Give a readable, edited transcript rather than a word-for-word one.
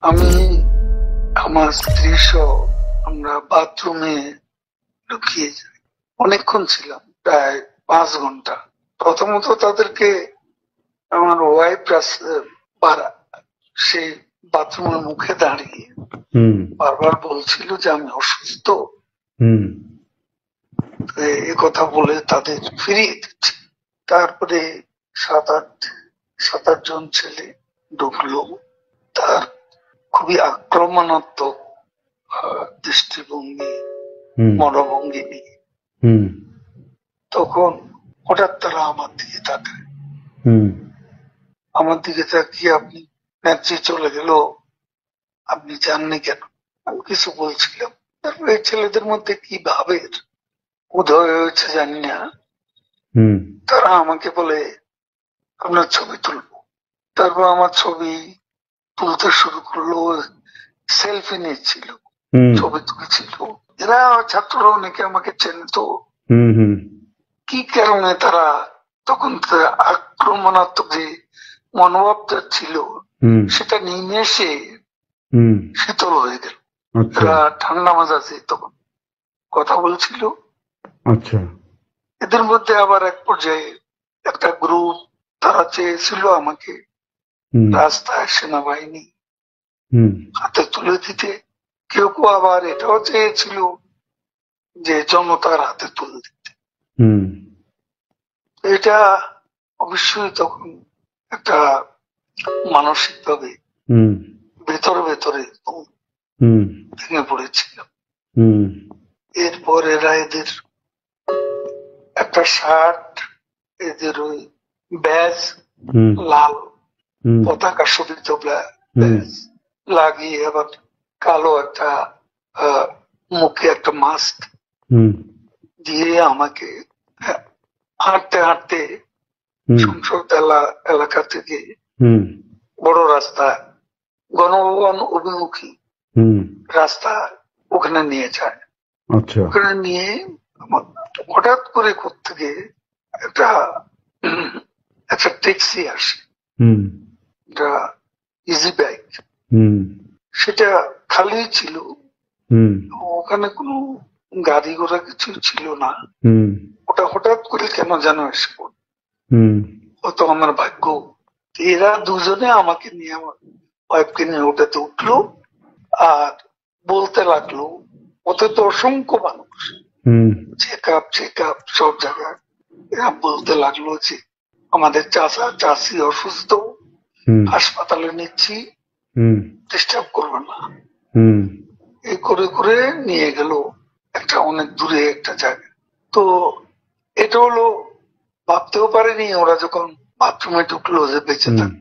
আমি আমার স্ত্রী সহ আমরা বাথরুমে লুকিয়ে যাই। অনেকক্ষণ ছিলাম, প্রায় 5 ঘন্টা। প্রথমত তাদেরকে আমার ওয়াইফ সেই বাথরুমের মুখে দাঁড়িয়ে বারবার বলছিল যে আমি অসুস্থ, এ কথা বলে তাদের ফিরিয়ে দিচ্ছে। তারপরে 7-8 জন ছেলে ঢুকলো। তার খুবই আক্রমণাত্মক দৃষ্টিভঙ্গি, মনোভঙ্গি নিয়ে। তখন হঠাৎ তারা আমার দিকে তাকায়। আমার দিকে তাকিয়ে, আপনি নেত্রী চলে গেল, আপনি জাননি কেন? আমি কিছু বলছিলাম। তারপরে এই ছেলেদের মধ্যে কি ভাবের উদয় হয়েছে জানি না, তারা আমাকে বলে আপনার ছবি তুলবো। তারপর আমার ছবি তুলতে শুরু করলো, সেলফি নিচ্ছিল, ছবি তুলছিল। এরা ছাত্ররা অনেকে আমাকে চেনতো। কি কারণে তারা তখন আক্রমণাত্মক যে মনোভাবটা ছিল সেটা নিমেষে শীতল হয়ে গেল। এরা ঠান্ডা মাজাজে তখন কথা বলছিল। এদের মধ্যে আবার এক পর্যায়ে একটা গ্রুপ, তারা চেয়েছিল আমাকে রাস্তায় সেনাবাহিনী হাতে তুলে দিতে। কেউ কেউ আবার এটাও চেয়েছিল যে জনতার হাতে তুলে দিতে। এটা অবশ্যই তখন একটা মানসিক ভাবে ভেতরে ভেতরে ভেঙে পড়েছিলাম। এরপর এরা এদের একটা শার্ট, এদের ওই ব্যাজ, লাল পতাকা শোভিত ব্যাজ লাগিয়ে, আবার কালো একটা মুখে একটা মাস্ক দিয়ে আমাকে হাঁটতে হাঁটতে সংসদ এলাকা থেকে বড় রাস্তা, গণভবন অভিমুখী রাস্তা, ওখানে নিয়ে যায়। ওখানে নিয়ে হঠাৎ করে কোত্থেকে একটা ট্যাক্সি আসে, একটা ইজি বাইক। সেটা খালি ছিল, ওখানে কোনো গাড়ি ঘোড়া কিছু ছিল না। ওটা হঠাৎ করে কেন যেন এসে পড়ল, হয়তো আমার ভাগ্য। এরা দুজনে আমাকে নিয়ে, আমার ওয়াইফকে নিয়ে ওটাতে উঠলো আর বলতে লাগলো, ওতে তো অসংখ্য মানুষ, চেক আপ সব জায়গায়। এরা বলতে লাগলো যে আমাদের চাচা চাচি অসুস্থ, হাসপাতালে নিচ্ছি, ডিস্টার্ব করবে না। এই করে করে নিয়ে গেল একটা অনেক দূরে একটা জায়গা। তো এটা হলো, ভাবতেও পারেনি ওরা যখন বাথরুমে ঢুকলো যে বেঁচে থাকে।